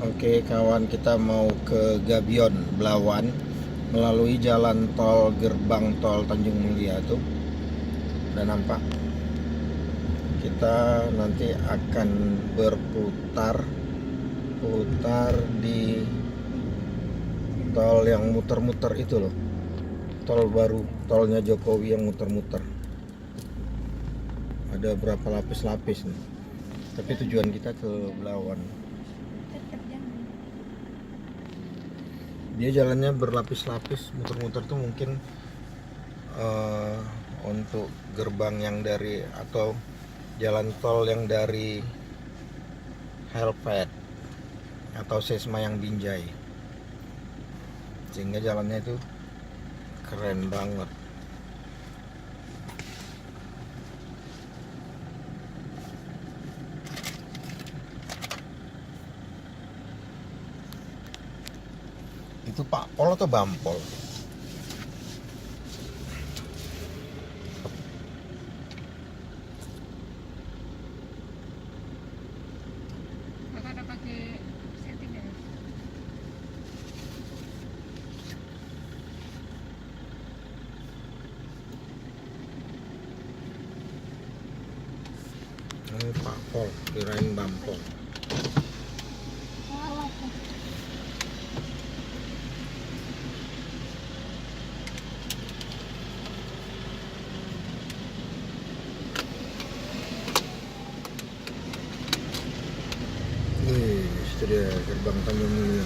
Oke kawan, kita mau ke Gabion, Belawan, melalui jalan tol gerbang tol Tanjung Mulia tuh. Udah nampak. Kita nanti akan berputar di tol yang muter-muter itu loh. Tol baru, tolnya Jokowi yang muter-muter. Ada berapa lapis-lapis nih. Tapi tujuan kita ke Belawan. Dia jalannya berlapis-lapis, muter-muter tuh mungkin untuk gerbang yang dari atau jalan tol yang dari Helpet atau Sesma yang Binjai, sehingga jalannya itu keren banget. Itu Pak Pol atau Bampol? Ada pakai setting ya? Ini Pak Pol, kirain Bampol. Itu dia gerbang Tanjung Mulia.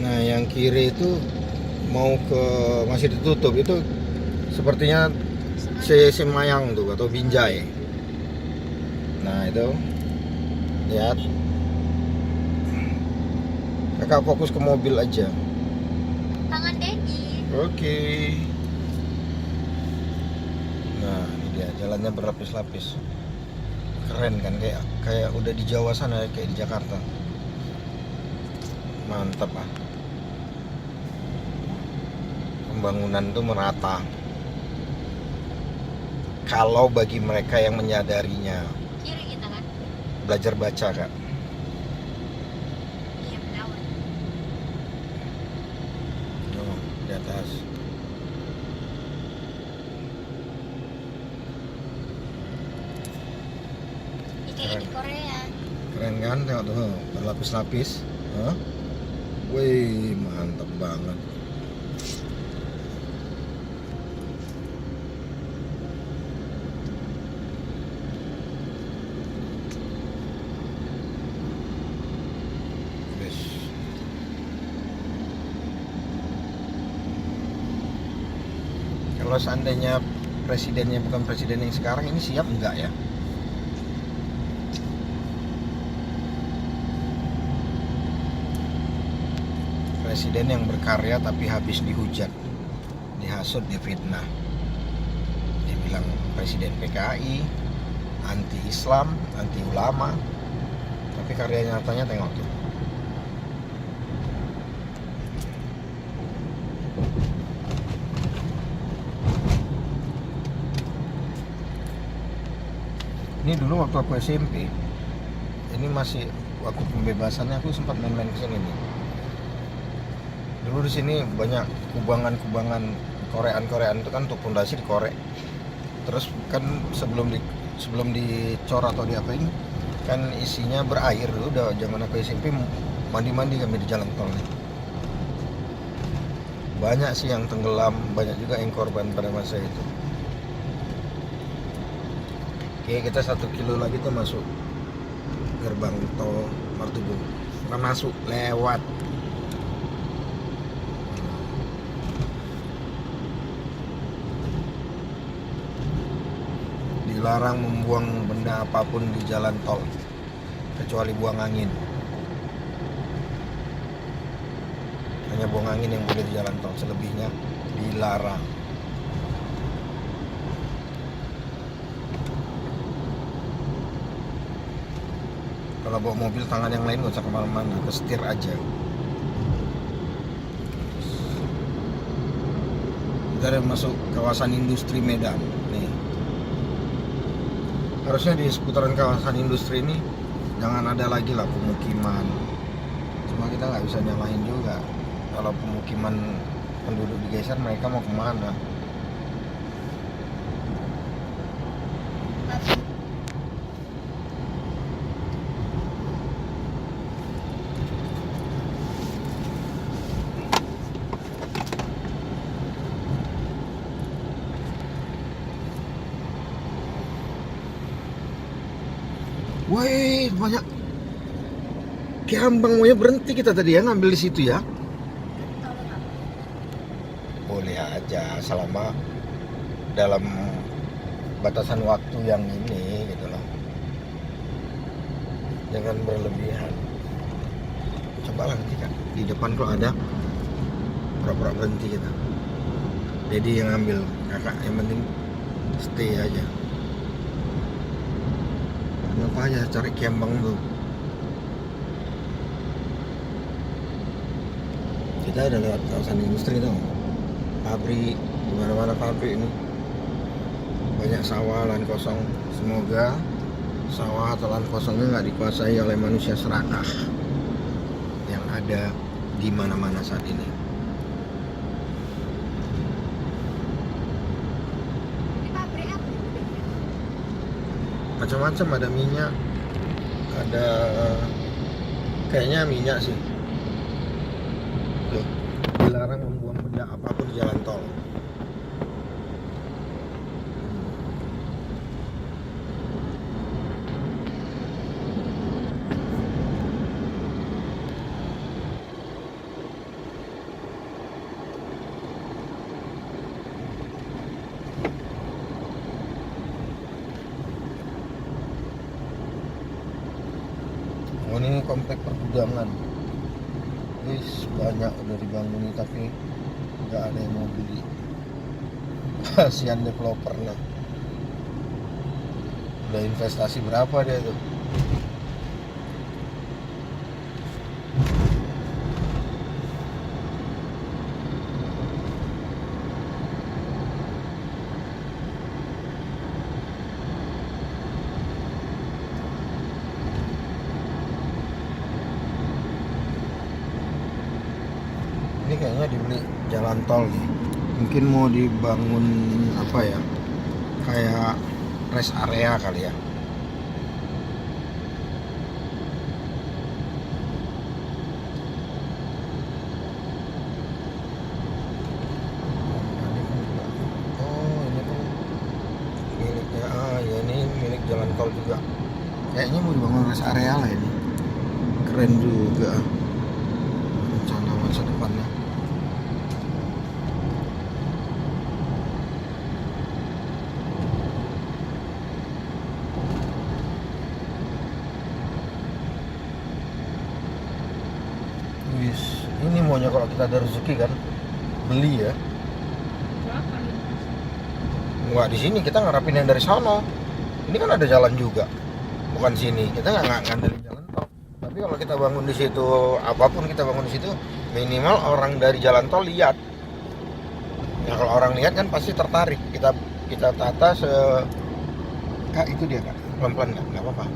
Nah, yang kiri itu mau ke masih ditutup, itu sepertinya Semayang tuh atau Binjai. Nah, itu lihat. Kakak fokus ke mobil aja. Tangan Dedi. Oke. Nah, ini dia jalannya berlapis-lapis. Keren kan, kayak udah di Jawa sana, kayak di Jakarta. Mantap ah. Pembangunan tuh merata. Kalau bagi mereka yang menyadarinya. Kiri kita kan? Belajar baca Kak. Iya, Belawan. Oh, di atas. Ini kayak di Korea. Keren kan, tengok tuh berlapis-lapis. Hah? Wih, mantap banget. Wis. Kalau seandainya presidennya bukan presiden yang sekarang ini, siap enggak ya? Presiden yang berkarya tapi habis dihujat, dihasut, difitnah. Dia bilang presiden PKI, anti Islam, anti ulama, tapi karya nyatanya tengok tuh. Ini dulu waktu aku SMP, ini masih waktu pembebasannya, aku sempat main-main kesini nih. Dulu di sini banyak kubangan-kubangan Korean itu kan, untuk pondasi dikorek. Terus kan sebelum dicor atau diapain kan isinya berair. Dulu udah zaman aku SMP mandi-mandi kami di jalan tol nih. Banyak sih yang tenggelam, banyak juga yang korban pada masa itu. Oke, kita 1 kilo lagi tuh masuk gerbang tol Martubo. Bukan masuk, lewat. Dilarang membuang benda apapun di jalan tol kecuali buang angin. Hanya buang angin yang boleh di jalan tol, selebihnya dilarang. Kalau bawa mobil, tangan yang lain gak usah kemana-mana, ke setir aja. Kita udah masuk kawasan industri Medan nih. Harusnya di seputaran kawasan industri ini jangan ada lagi lah pemukiman. Cuma kita nggak bisa nyalahin juga. Kalau pemukiman penduduk digeser, mereka mau kemana? Woi, banyak Kiambang, maunya berhenti kita tadi ya ngambil di situ ya. Boleh aja selama dalam batasan waktu yang ini gitu loh. Jangan berlebihan. Cobalah nanti kan di depan kalau ada pura-pura berhenti kita. Jadi yang ngambil kakak, yang penting stay aja. Kenapa aja cari Kiambang tuh. Kita udah lewat kawasan industri tuh. Pabrik, dimana-mana pabrik ini. Banyak sawah, lahan kosong. Semoga sawah atau lahan kosongnya nggak dikuasai oleh manusia serakah yang ada di mana-mana saat ini. Di pabrik apa? Macam-macam, ada minyak, ada kayaknya minyak sih. Tuh, dilarang membuang benda apapun di jalan tol. Oh, ini komplek pergudangan. Wis banyak udah dibangun tapi nggak ada yang mau beli. Kasihan developernya. Udah investasi berapa dia tuh? Ini kayaknya dibeli jalan tol nih. Mungkin mau dibangun apa ya? Kayak rest area kali ya. Oh, ini tuh miliknya, ya ini milik jalan tol juga. Kayaknya mau dibangun rest area lah ini. Keren juga rencana masa depannya. Wis, ini maunya kalau kita ada rezeki kan beli ya. Berapa nih? Nggak di sini, kita ngarapin yang dari sono. Ini kan ada jalan juga, bukan sini. Kita nggak ngandelin jalan tol. Tapi kalau kita bangun di situ, apapun kita bangun di situ, minimal orang dari jalan tol lihat. Ya kalau orang lihat kan pasti tertarik. Kita tata kak, itu dia kak, pelan-pelan nggak apa-apa.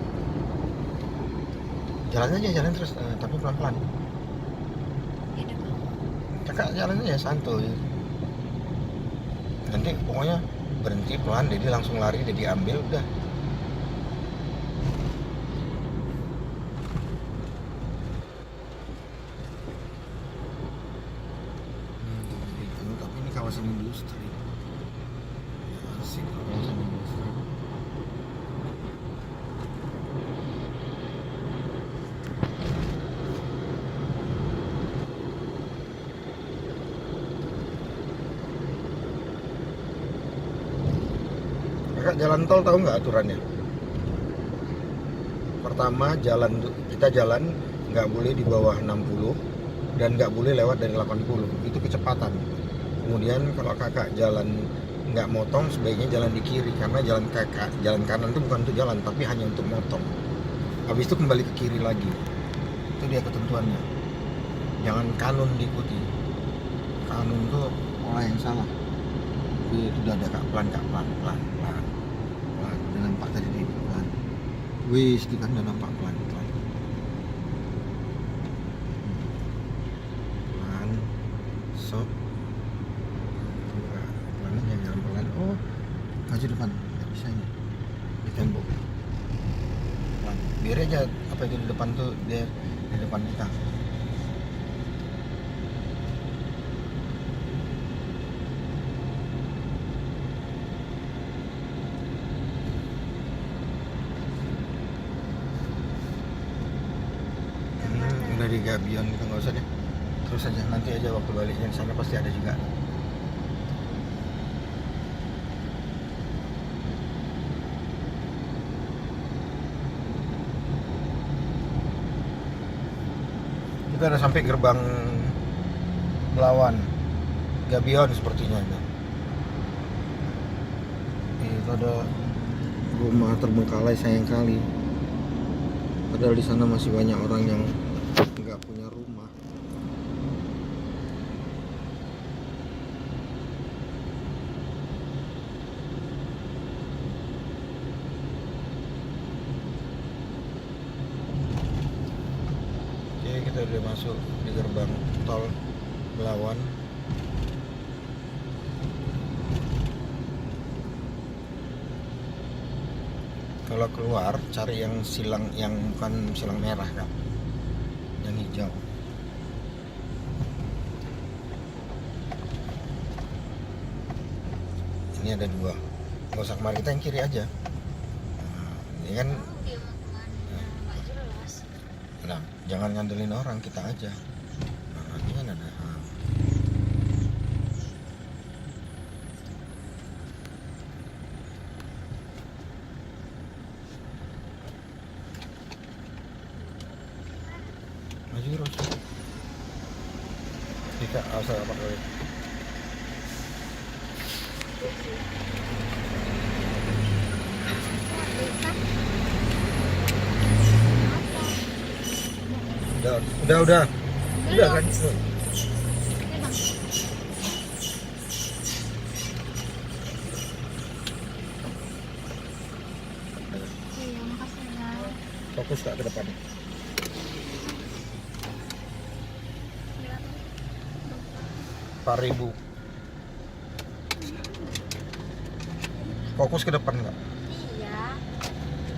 Jalan aja, jalan terus, tapi pelan-pelan. Kakak jalan aja santuy. Nanti pokoknya berhenti pelan, jadi langsung lari, jadi ambil udah. Tapi ini kawasan industri. Ya, asik kawasan industri. Kakak jalan tol tahu nggak aturannya? Pertama, kita jalan nggak boleh di bawah 60 dan nggak boleh lewat dari 80, itu kecepatan. Kemudian kalau kakak jalan nggak motong, sebaiknya jalan di kiri karena jalan kanan itu bukan untuk jalan tapi hanya untuk motong. Habis itu kembali ke kiri lagi. Itu dia ketentuannya. Jangan kanun diikuti. Kanun itu pola yang salah. Itu udah ada kak, pelan kak, pelan pelan pelan pelan. Udah nampak tadi di pelan. Wih, itu kan udah nampak pelan pelan pelan. Sok. Pelan aja, jangan pelan. Oh, maju depan. Nggak bisa ini. Di tembok. Pelan. Biar aja apa itu di depan tuh, dia di depan kita. Udah di Gabion gitu, nggak usah deh, terus aja, nanti aja waktu baliknya di sana pasti ada juga. Kita udah sampai gerbang Belawan Gabion sepertinya itu. Itu ada rumah terbengkalai sayang kali, padahal di sana masih banyak orang yang nggak punya rumah. Oke, kita udah masuk di gerbang tol Belawan. Kalau keluar cari yang silang, yang bukan silang merah kan, yang hijau. Ini ada dua, nggak usah kemari, kita yang kiri aja. Nah, ini kan, Dia mau kemana? Nggak jelas. nah jangan ngandelin orang, kita aja. Nah, ini kan ada. Nah. Maju terus. Kita asal apa kali? Udah kan? Emang. Iya, makasih ya. Fokus tak ke depan. Ribu. Fokus ke depan nggak? Iya.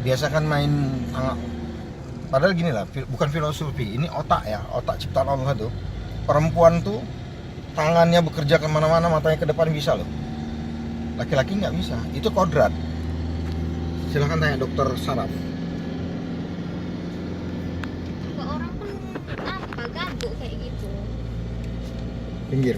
Biasa kan main tangga. Padahal gini lah, bukan filosofi, ini otak ya, otak ciptaan Allah tuh. Perempuan tuh tangannya bekerja kemana-mana, matanya ke depan bisa loh. Laki-laki nggak bisa, itu kodrat. Silahkan tanya dokter saraf. Juga orang pun apa gabuk kayak gitu. Pinggir.